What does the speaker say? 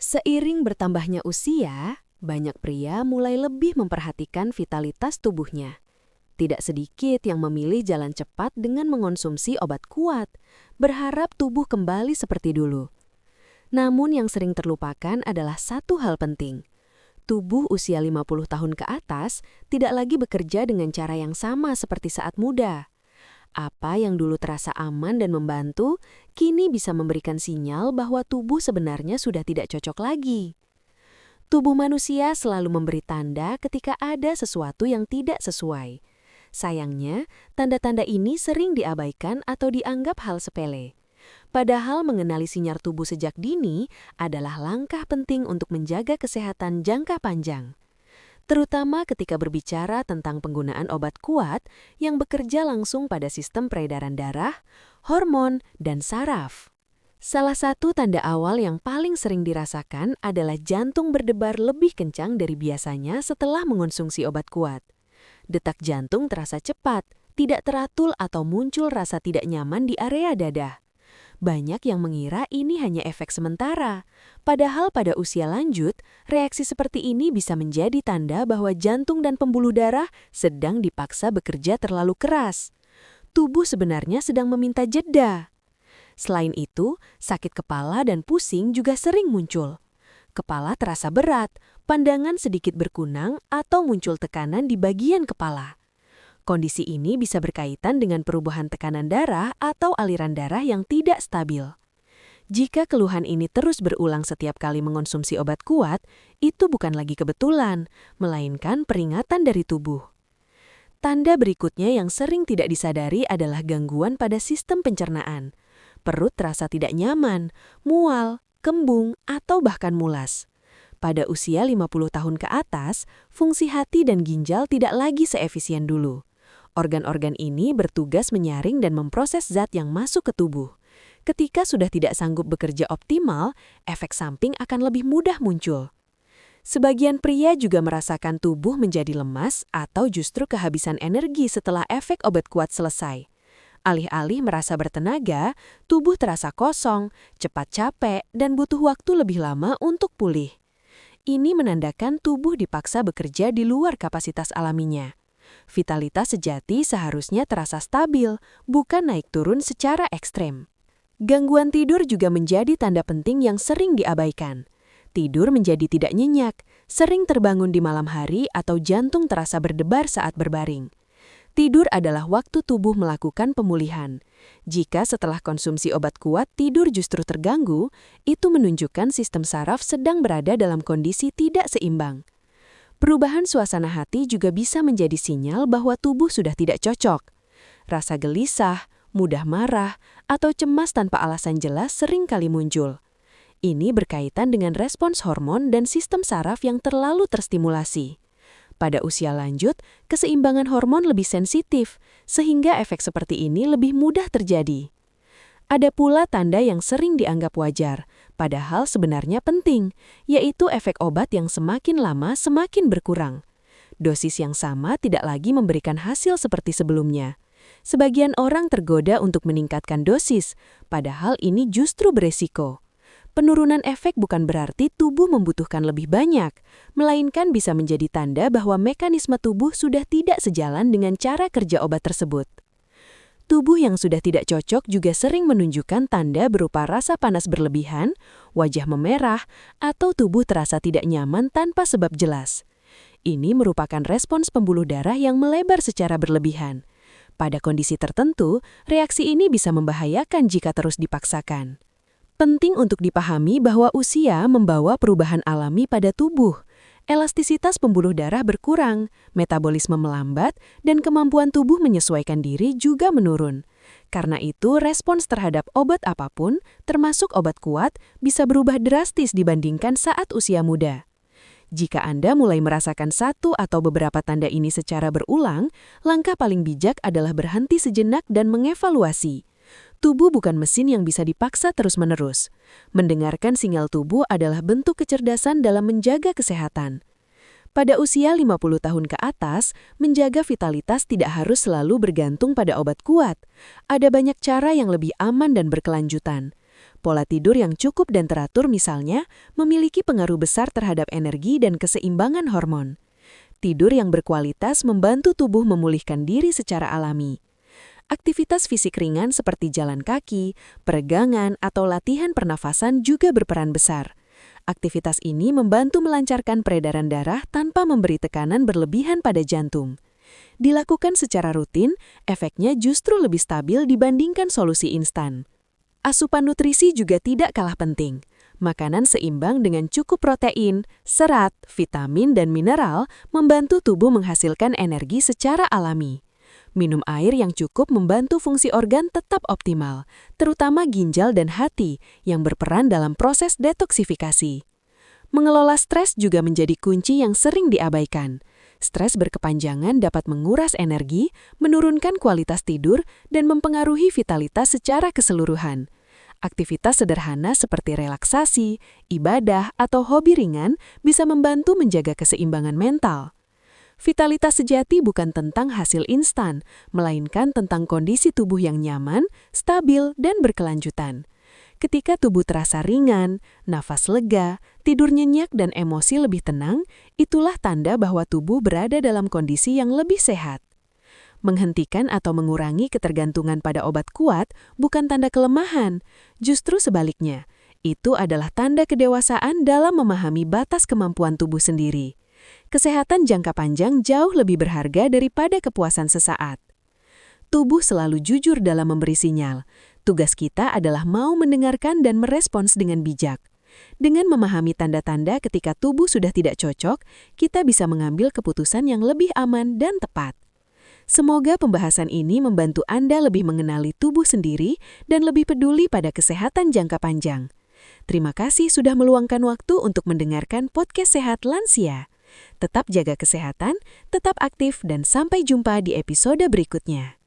Seiring bertambahnya usia, banyak pria mulai lebih memperhatikan vitalitas tubuhnya. Tidak sedikit yang memilih jalan cepat dengan mengonsumsi obat kuat, berharap tubuh kembali seperti dulu. Namun yang sering terlupakan adalah satu hal penting. Tubuh usia 50 tahun ke atas tidak lagi bekerja dengan cara yang sama seperti saat muda. Apa yang dulu terasa aman dan membantu, kini bisa memberikan sinyal bahwa tubuh sebenarnya sudah tidak cocok lagi. Tubuh manusia selalu memberi tanda ketika ada sesuatu yang tidak sesuai. Sayangnya, tanda-tanda ini sering diabaikan atau dianggap hal sepele. Padahal mengenali sinyal tubuh sejak dini adalah langkah penting untuk menjaga kesehatan jangka panjang. Terutama ketika berbicara tentang penggunaan obat kuat yang bekerja langsung pada sistem peredaran darah, hormon, dan saraf. Salah satu tanda awal yang paling sering dirasakan adalah jantung berdebar lebih kencang dari biasanya setelah mengonsumsi obat kuat. Detak jantung terasa cepat, tidak teratur atau muncul rasa tidak nyaman di area dada. Banyak yang mengira ini hanya efek sementara. Padahal pada usia lanjut, reaksi seperti ini bisa menjadi tanda bahwa jantung dan pembuluh darah sedang dipaksa bekerja terlalu keras. Tubuh sebenarnya sedang meminta jeda. Selain itu, sakit kepala dan pusing juga sering muncul. Kepala terasa berat, pandangan sedikit berkunang, atau muncul tekanan di bagian kepala. Kondisi ini bisa berkaitan dengan perubahan tekanan darah atau aliran darah yang tidak stabil. Jika keluhan ini terus berulang setiap kali mengonsumsi obat kuat, itu bukan lagi kebetulan, melainkan peringatan dari tubuh. Tanda berikutnya yang sering tidak disadari adalah gangguan pada sistem pencernaan. Perut terasa tidak nyaman, mual, kembung, atau bahkan mulas. Pada usia 50 tahun ke atas, fungsi hati dan ginjal tidak lagi seefisien dulu. Organ-organ ini bertugas menyaring dan memproses zat yang masuk ke tubuh. Ketika sudah tidak sanggup bekerja optimal, efek samping akan lebih mudah muncul. Sebagian pria juga merasakan tubuh menjadi lemas atau justru kehabisan energi setelah efek obat kuat selesai. Alih-alih merasa bertenaga, tubuh terasa kosong, cepat capek, dan butuh waktu lebih lama untuk pulih. Ini menandakan tubuh dipaksa bekerja di luar kapasitas alaminya. Vitalitas sejati seharusnya terasa stabil, bukan naik turun secara ekstrem. Gangguan tidur juga menjadi tanda penting yang sering diabaikan. Tidur menjadi tidak nyenyak, sering terbangun di malam hari atau jantung terasa berdebar saat berbaring. Tidur adalah waktu tubuh melakukan pemulihan. Jika setelah konsumsi obat kuat tidur justru terganggu, itu menunjukkan sistem saraf sedang berada dalam kondisi tidak seimbang. Perubahan suasana hati juga bisa menjadi sinyal bahwa tubuh sudah tidak cocok. Rasa gelisah, mudah marah, atau cemas tanpa alasan jelas sering kali muncul. Ini berkaitan dengan respons hormon dan sistem saraf yang terlalu terstimulasi. Pada usia lanjut, keseimbangan hormon lebih sensitif, sehingga efek seperti ini lebih mudah terjadi. Ada pula tanda yang sering dianggap wajar, padahal sebenarnya penting, yaitu efek obat yang semakin lama semakin berkurang. Dosis yang sama tidak lagi memberikan hasil seperti sebelumnya. Sebagian orang tergoda untuk meningkatkan dosis, padahal ini justru beresiko. Penurunan efek bukan berarti tubuh membutuhkan lebih banyak, melainkan bisa menjadi tanda bahwa mekanisme tubuh sudah tidak sejalan dengan cara kerja obat tersebut. Tubuh yang sudah tidak cocok juga sering menunjukkan tanda berupa rasa panas berlebihan, wajah memerah, atau tubuh terasa tidak nyaman tanpa sebab jelas. Ini merupakan respons pembuluh darah yang melebar secara berlebihan. Pada kondisi tertentu, reaksi ini bisa membahayakan jika terus dipaksakan. Penting untuk dipahami bahwa usia membawa perubahan alami pada tubuh. Elastisitas pembuluh darah berkurang, metabolisme melambat, dan kemampuan tubuh menyesuaikan diri juga menurun. Karena itu, respons terhadap obat apapun, termasuk obat kuat, bisa berubah drastis dibandingkan saat usia muda. Jika Anda mulai merasakan satu atau beberapa tanda ini secara berulang, langkah paling bijak adalah berhenti sejenak dan mengevaluasi. Tubuh bukan mesin yang bisa dipaksa terus-menerus. Mendengarkan sinyal tubuh adalah bentuk kecerdasan dalam menjaga kesehatan. Pada usia 50 tahun ke atas, menjaga vitalitas tidak harus selalu bergantung pada obat kuat. Ada banyak cara yang lebih aman dan berkelanjutan. Pola tidur yang cukup dan teratur misalnya memiliki pengaruh besar terhadap energi dan keseimbangan hormon. Tidur yang berkualitas membantu tubuh memulihkan diri secara alami. Aktivitas fisik ringan seperti jalan kaki, peregangan, atau latihan pernafasan juga berperan besar. Aktivitas ini membantu melancarkan peredaran darah tanpa memberi tekanan berlebihan pada jantung. Dilakukan secara rutin, efeknya justru lebih stabil dibandingkan solusi instan. Asupan nutrisi juga tidak kalah penting. Makanan seimbang dengan cukup protein, serat, vitamin, dan mineral membantu tubuh menghasilkan energi secara alami. Minum air yang cukup membantu fungsi organ tetap optimal, terutama ginjal dan hati yang berperan dalam proses detoksifikasi. Mengelola stres juga menjadi kunci yang sering diabaikan. Stres berkepanjangan dapat menguras energi, menurunkan kualitas tidur, dan mempengaruhi vitalitas secara keseluruhan. Aktivitas sederhana seperti relaksasi, ibadah, atau hobi ringan bisa membantu menjaga keseimbangan mental. Vitalitas sejati bukan tentang hasil instan, melainkan tentang kondisi tubuh yang nyaman, stabil, dan berkelanjutan. Ketika tubuh terasa ringan, nafas lega, tidur nyenyak, dan emosi lebih tenang, itulah tanda bahwa tubuh berada dalam kondisi yang lebih sehat. Menghentikan atau mengurangi ketergantungan pada obat kuat bukan tanda kelemahan, justru sebaliknya. Itu adalah tanda kedewasaan dalam memahami batas kemampuan tubuh sendiri. Kesehatan jangka panjang jauh lebih berharga daripada kepuasan sesaat. Tubuh selalu jujur dalam memberi sinyal. Tugas kita adalah mau mendengarkan dan merespons dengan bijak. Dengan memahami tanda-tanda ketika tubuh sudah tidak cocok, kita bisa mengambil keputusan yang lebih aman dan tepat. Semoga pembahasan ini membantu Anda lebih mengenali tubuh sendiri dan lebih peduli pada kesehatan jangka panjang. Terima kasih sudah meluangkan waktu untuk mendengarkan podcast Sehat Lansia. Tetap jaga kesehatan, tetap aktif, dan sampai jumpa di episode berikutnya.